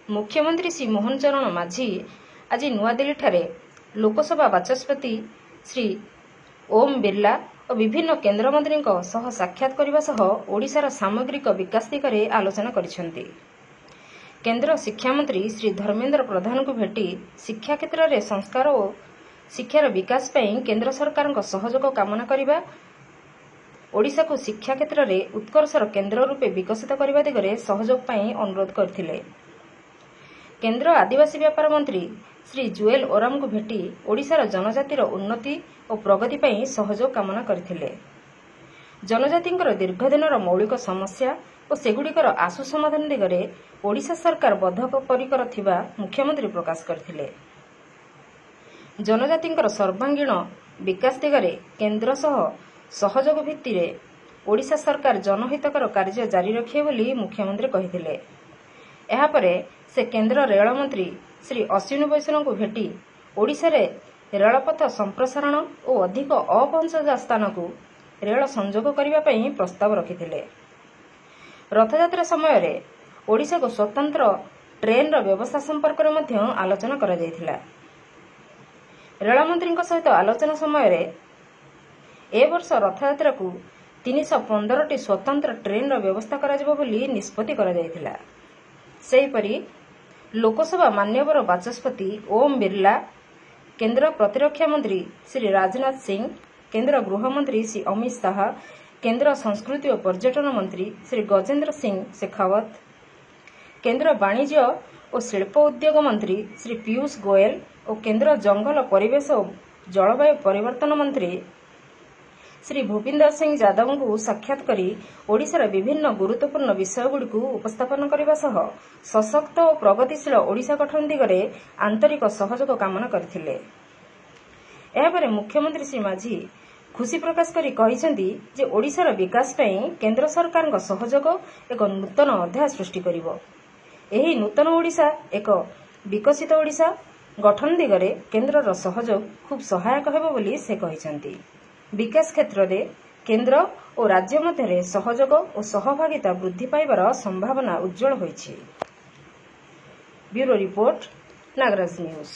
मुख्यमंत्री श्री मोहन चरण माझी आज नुआदिल्ली लोकसभा बाचस्पति श्री ओम बिरला और विभिन्न केन्द्रमंत्री साक्षात करने सह ओडिशार सामग्रिक विकास दिगरे आलोचना करिसेंती। केन्द्र शिक्षा मंत्री श्री धर्मेन्द्र प्रधान को भेटी शिक्षा क्षेत्र में संस्कार और शिक्षार विकास पर केन्द्र सरकार सहयोग कामना करने, ओडिशा को शिक्षा क्षेत्र में उत्कर्षर केन्द्र रूपे विकसित करने दिगरे सहयोग पाई अनुरोध करथिले। केन्द्र आदिवासी व्यापार मंत्री श्री जुएल ओराम को भेटी ओडिशार जनजातिर उन्नति और प्रगति पर सहयोग कामना करथिले। जनजातिर दीर्घदिनर मौलिक समस्या और सेगुड़िकर आशु समाधान दिगरे ओडिशा सरकार बद्धपरिकर थिबा मुख्यमंत्री प्रकाश करथिले। जनजातिर सर्वांगीण विकास दिगरे केन्द्र सह सहयोग भित्तिरे ओडिशा सरकार जनहितकर कार्य जारी रखिए बोली मुख्यमंत्री कहिथिले। एहापरे से केन्द्र रेल मंत्री श्री अश्विनी वैष्णव को भेटी ओडिशा रे रेलपथ संप्रसारण और अधिक अपहंचजा स्थान को रेल संजोग करने पर प्रस्ताव रखिथिले। रथयात्रा समय रे ओडिशा को स्वतंत्र ट्रेन व्यवस्था संपर्क में मध्य आलोचना करा जायथिला। रेल मंत्री सहित आलोचना समय रे ए वर्ष रथयात्रा को 315 स्वतंत्र ट्रेन व्यवस्था करा जिवो बोली निष्पत्ति करा जायथिला। सेहीपरि लोकसभा मान्यवर बाचस्पति ओम बिरला, केन्द्र प्रतिरक्षा मंत्री श्री राजनाथ सिंह, केन्द्र गृह मंत्री श्री अमित शाह, केन्द्र संस्कृति और पर्यटन मंत्री श्री गजेन्द्र सिंह शेखावत, केन्द्र वाणिज्य और शिल्प उद्योग मंत्री श्री पीयूष गोयल और केन्द्र जंगल परिवेश और जलवायु परिवर्तन मंत्री श्री भूपिंदर सिंह यादव को साक्षात करी ओडिशार विभिन्न गुरुत्वपूर्ण विषयगुड़ी उपस्थापन करने सह सशक्त और प्रगतिशील ओडिशा गठन दिगरे आंतरिक सहयोग कामना करथिले। एहापरे मुख्यमंत्री श्री माझी खुशी प्रकाश करी कहिसेंती जे ओडिशार विकास पई केन्द्र सरकार सहयोग एक नूतन अध्याय सृष्टि करिवो। एही नूतन ओडिशा एक विकसित ओडिशा गठन दिगरे केन्द्रर सहयोग खूब सहायक हेबो बोली से कहिसेंती। विकास क्षेत्र में केन्द्र और राज्य मध्य सहयोग और सहभागिता वृद्धि पाइबार संभावना उज्जवल होइछि। Bureau report, Nagraj news.